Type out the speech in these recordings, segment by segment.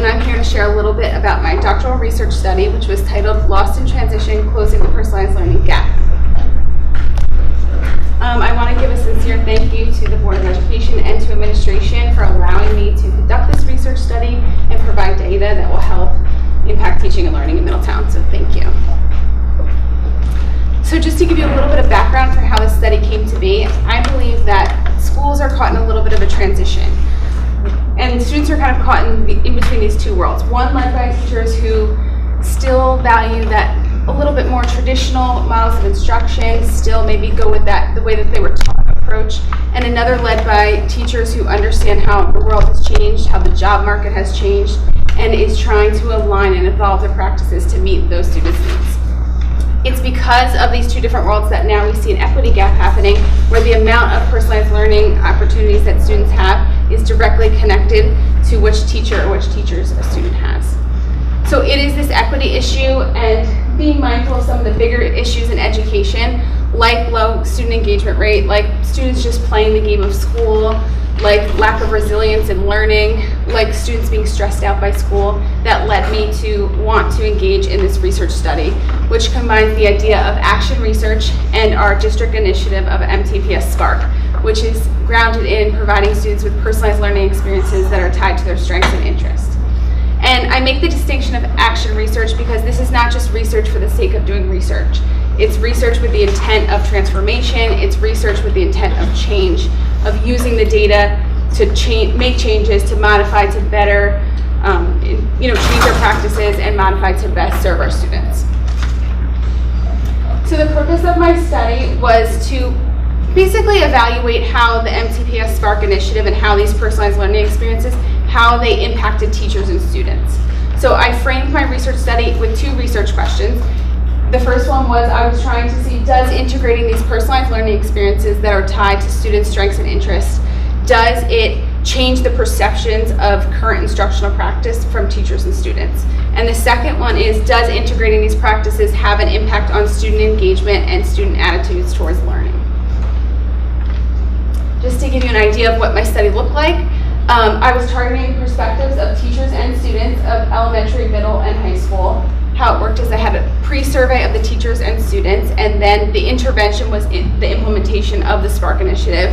and I'm here to share a little bit about my doctoral research study, which was titled Lost in Transition, Closing the Personalized Learning Gap. I want to give a sincere thank you to the Board of Education and to administration for allowing me to conduct this research study and provide data that will help impact teaching and learning in Middletown, so thank you. So just to give you a little bit of background for how this study came to be, I believe that schools are caught in a little bit of a transition. And students are kind of caught in between these two worlds. One led by teachers who still value that a little bit more traditional models of instruction, still maybe go with that, the way that they were taught approach. And another led by teachers who understand how the world has changed, how the job market has changed, and is trying to align and evolve their practices to meet those students' needs. It's because of these two different worlds that now we see an equity gap happening, where the amount of personalized learning opportunities that students have is directly connected to which teacher or which teachers a student has. So it is this equity issue, and being mindful of some of the bigger issues in education, like low student engagement rate, like students just playing the game of school, like lack of resilience in learning, like students being stressed out by school, that led me to want to engage in this research study, which combines the idea of action research and our district initiative of MTPS Spark, which is grounded in providing students with personalized learning experiences that are tied to their strengths and interests. And I make the distinction of action research because this is not just research for the sake of doing research. It's research with the intent of transformation. It's research with the intent of change, of using the data to make changes, to modify, to better, change our practices and modify to best serve our students. So the purpose of my study was to basically evaluate how the MTPS Spark initiative and how these personalized learning experiences, how they impacted teachers and students. So I framed my research study with two research questions. The first one was I was trying to see, does integrating these personalized learning experiences that are tied to students' strengths and interests, does it change the perceptions of current instructional practice from teachers and students? And the second one is, does integrating these practices have an impact on student engagement and student attitudes towards learning? Just to give you an idea of what my study looked like, I was targeting perspectives of teachers and students of elementary, middle, and high school. How it worked is I had a pre-survey of the teachers and students, and then the intervention was the implementation of the Spark initiative,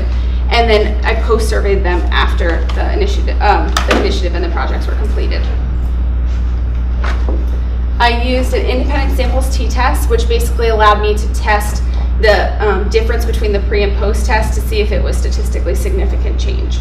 and then I post-surveyed them after the initiative and the projects were completed. I used an independent samples t-test, which basically allowed me to test the difference between the pre and post test to see if it was statistically significant change.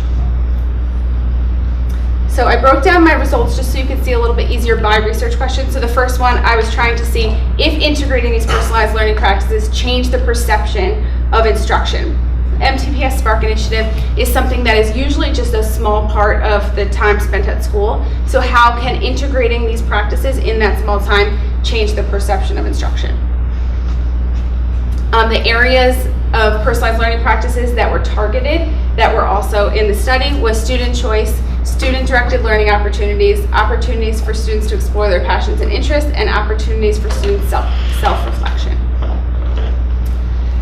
So I broke down my results just so you could see a little bit easier by research question. So the first one, I was trying to see if integrating these personalized learning practices change the perception of instruction. MTPS Spark initiative is something that is usually just a small part of the time spent at school. So how can integrating these practices in that small time change the perception of instruction? The areas of personalized learning practices that were targeted, that were also in the study, was student choice, student-directed learning opportunities, opportunities for students to explore their passions and interests, and opportunities for students' self-reflection.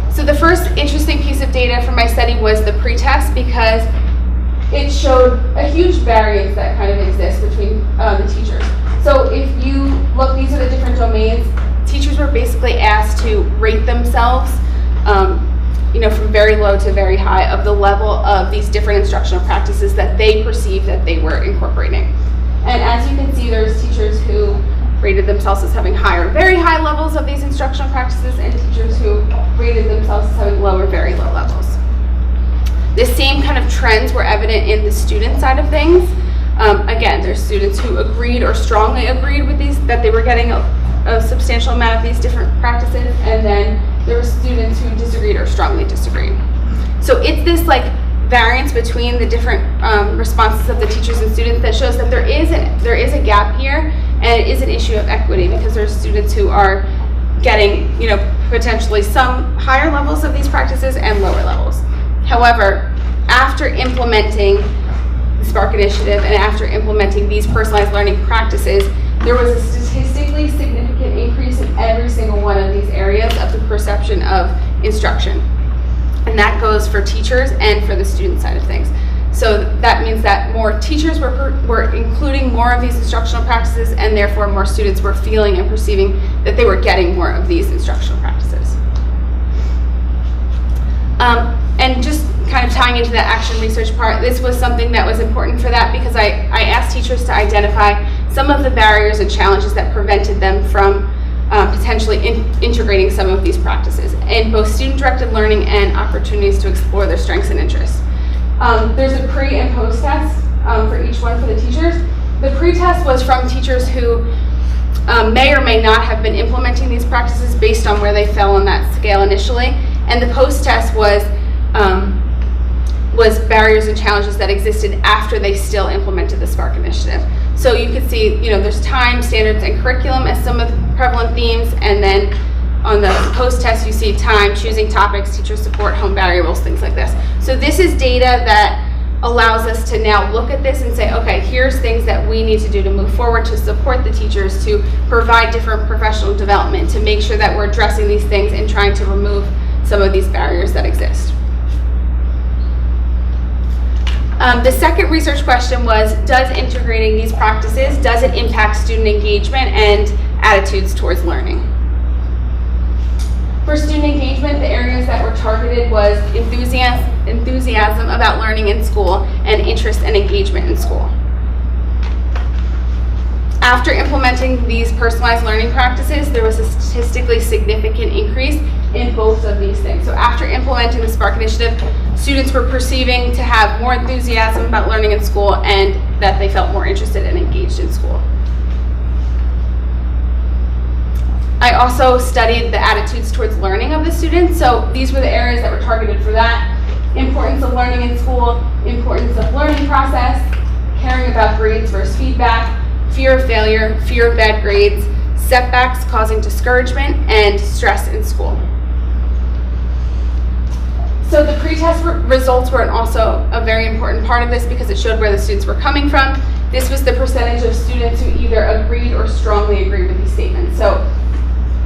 So the first interesting piece of data from my study was the pre-test, because it showed a huge variance that kind of exists between the teachers. So if you look, these are the different domains. Teachers were basically asked to rate themselves from very low to very high of the level of these different instructional practices that they perceived that they were incorporating. And as you can see, there's teachers who rated themselves as having high or very high levels of these instructional practices, and teachers who rated themselves as having low or very low levels. The same kind of trends were evident in the student side of things. Again, there's students who agreed or strongly agreed with these, that they were getting a substantial amount of these different practices, and then there were students who disagreed or strongly disagreed. So it's this variance between the different responses of the teachers and students that shows that there is a gap here, and it is an issue of equity, because there's students who are getting potentially some higher levels of these practices and lower levels. However, after implementing the Spark initiative and after implementing these personalized learning practices, there was a statistically significant increase in every single one of these areas of the perception of instruction. And that goes for teachers and for the student side of things. So that means that more more teachers were including more of these instructional practices, and therefore more students were feeling and perceiving that they were getting more of these instructional practices. And just kind of tying into the action research part, this was something that was important for that because I asked teachers to identify some of the barriers and challenges that prevented them from potentially integrating some of these practices in both student-directed learning and opportunities to explore their strengths and interests. There's a pre and post test for each one for the teachers. The pre-test was from teachers who may or may not have been implementing these practices based on where they fell on that scale initially, and the post test was barriers and challenges that existed after they still implemented the Spark initiative. So you could see, there's time, standards, and curriculum as some of the prevalent themes, and then on the post test you see time, choosing topics, teacher support, home variables, things like this. So this is data that allows us to now look at this and say, okay, here's things that we need to do to move forward to support the teachers, to provide different professional development, to make sure that we're addressing these things and trying to remove some of these barriers that exist. The second research question was, does integrating these practices, does it impact student engagement and attitudes towards learning? For student engagement, the areas that were targeted was enthusiasm about learning in school and interest and engagement in school. After implementing these personalized learning practices, there was a statistically significant increase in both of these things. So after implementing the Spark initiative, students were perceiving to have more enthusiasm about learning in school and that they felt more interested and engaged in school. I also studied the attitudes towards learning of the students. So these were the areas that were targeted for that. Importance of learning in school, importance of learning process, caring about grades versus feedback, fear of failure, fear of bad grades, setbacks causing discouragement, and stress in school. So the pre-test results were also a very important part of this because it showed where the students were coming from. This was the percentage of students who either agreed or strongly agreed with these statements. So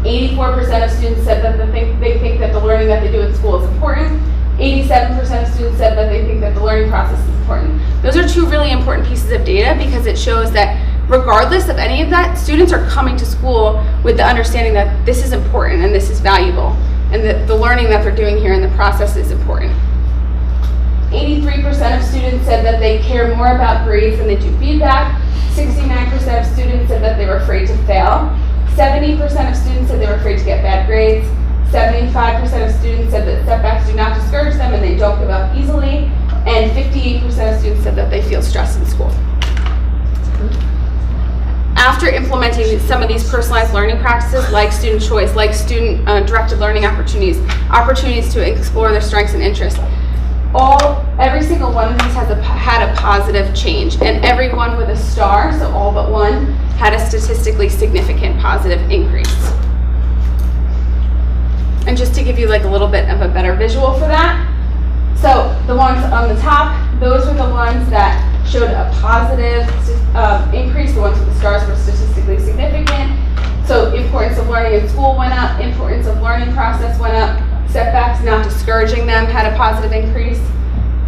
84% of students said that they think that the learning that they do in school is important. 87% of students said that they think that the learning process is important. Those are two really important pieces of data because it shows that regardless of any of that, students are coming to school with the understanding that this is important and this is valuable, and that the learning that they're doing here in the process is important. 83% of students said that they care more about grades than they do feedback. 69% of students said that they were afraid to fail. 70% of students said they were afraid to get bad grades. 75% of students said that setbacks do not discourage them and they don't give up easily. And 58% of students said that they feel stressed in school. After implementing some of these personalized learning practices like student choice, like student-directed learning opportunities to explore their strengths and interests, every single one of these had a positive change, and every one with a star, so all but one, had a statistically significant positive increase. And just to give you like a little bit of a better visual for that, so the ones on the top, those were the ones that showed a positive increase. The ones with the stars were statistically significant. So importance of learning in school went up, importance of learning process went up, setbacks not discouraging them had a positive increase.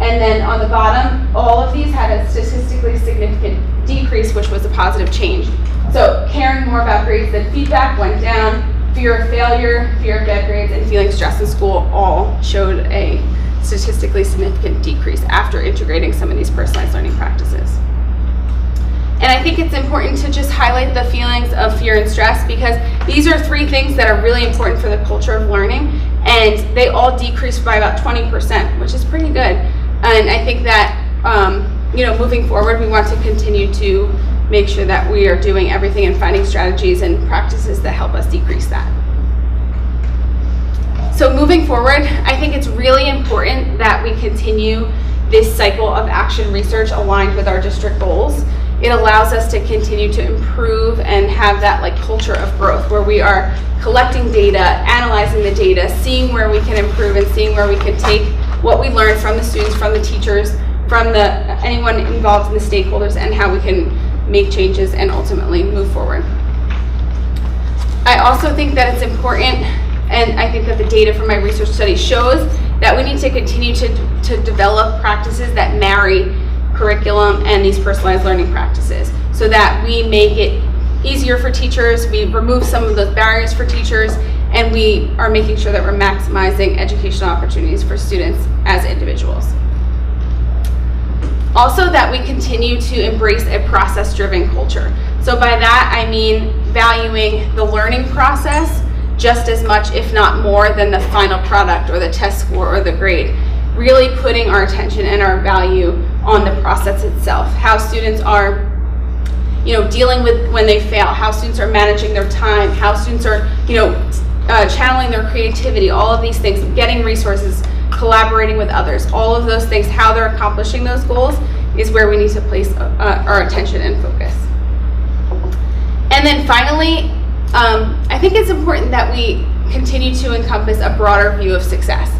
And then on the bottom, all of these had a statistically significant decrease, which was a positive change. So caring more about grades than feedback went down, fear of failure, fear of bad grades, and feeling stressed in school all showed a statistically significant decrease after integrating some of these personalized learning practices. And I think it's important to just highlight the feelings of fear and stress because these are three things that are really important for the culture of learning, and they all decreased by about 20%, which is pretty good. And I think that moving forward, we want to continue to make sure that we are doing everything and finding strategies and practices that help us decrease that. So moving forward, I think it's really important that we continue this cycle of action research aligned with our district goals. It allows us to continue to improve and have that culture of growth where we are collecting data, analyzing the data, seeing where we can improve and seeing where we can take what we learn from the students, from the teachers, from anyone involved in the stakeholders, and how we can make changes and ultimately move forward. I also think that it's important, and I think that the data from my research study shows that we need to continue to develop practices that marry curriculum and these personalized learning practices so that we make it easier for teachers, we remove some of those barriers for teachers, and we are making sure that we're maximizing educational opportunities for students as individuals. Also, that we continue to embrace a process-driven culture. So by that, I mean valuing the learning process just as much, if not more, than the final product or the test score or the grade. Really putting our attention and our value on the process itself. How students are, dealing with when they fail, how students are managing their time, how students are, channeling their creativity, all of these things, getting resources, collaborating with others, all of those things, how they're accomplishing those goals is where we need to place our attention and focus. And then finally, I think it's important that we continue to encompass a broader view of success.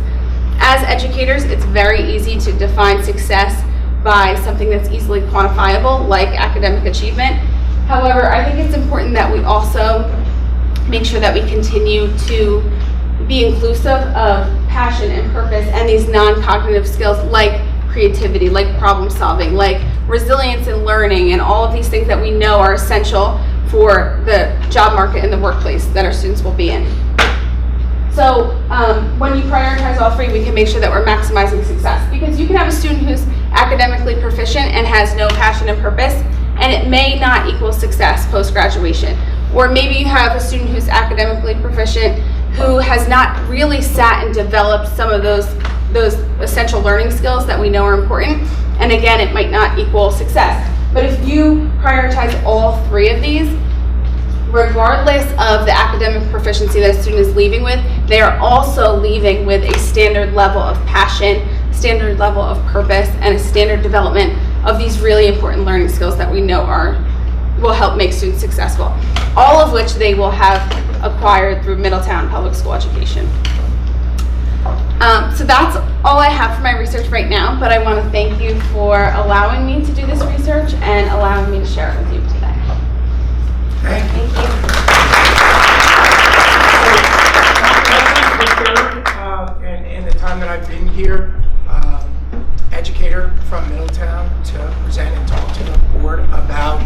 As educators, it's very easy to define success by something that's easily quantifiable, like academic achievement. However, I think it's important that we also make sure that we continue to be inclusive of passion and purpose and these non-cognitive skills like creativity, like problem solving, like resilience in learning, and all of these things that we know are essential for the job market and the workplace that our students will be in. So when you prioritize all three, we can make sure that we're maximizing success, because you can have a student who's academically proficient and has no passion and purpose, and it may not equal success post-graduation. Or maybe you have a student who's academically proficient who has not really sat and developed some of those essential learning skills that we know are important, and again, it might not equal success. But if you prioritize all three of these, regardless of the academic proficiency that a student is leaving with, they are also leaving with a standard level of passion, standard level of purpose, and a standard development of these really important learning skills that we know will help make students successful, all of which they will have acquired through Middletown Public School education. So that's all I have for my research right now, but I want to thank you for allowing me to do this research and allowing me to share it with you today. Thank you. In the time that I've been here, educator from Middletown to present and talk to the board about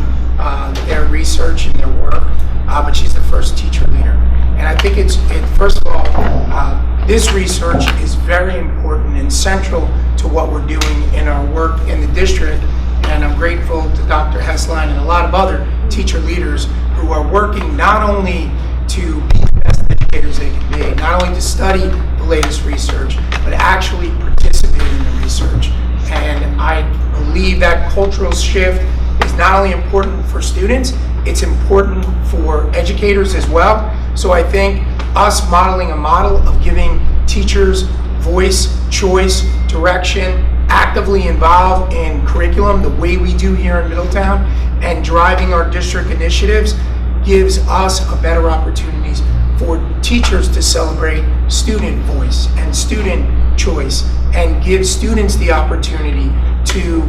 their research and their work, but she's the first teacher leader. And I think first of all, this research is very important and central to what we're doing in our work in the district. And I'm grateful to Dr. Hesslein and a lot of other teacher leaders who are working not only to be the best educators they can be, not only to study the latest research, but actually participate in the research. And I believe that cultural shift is not only important for students, it's important for educators as well. So I think us modeling a model of giving teachers voice, choice, direction, actively involved in curriculum the way we do here in Middletown, and driving our district initiatives gives us a better opportunities for teachers to celebrate student voice and student choice, and give students the opportunity to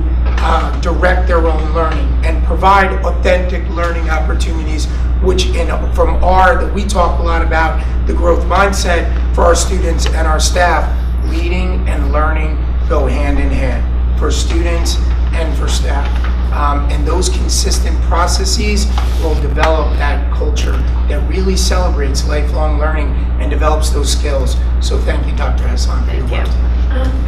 direct their own learning and provide authentic learning opportunities, which that we talk a lot about the growth mindset for our students and our staff. Leading and learning go hand in hand for students and for staff. And those consistent processes will develop that culture that really celebrates lifelong learning and develops those skills. So thank you, Dr. Hesslein, for your work. Thank you.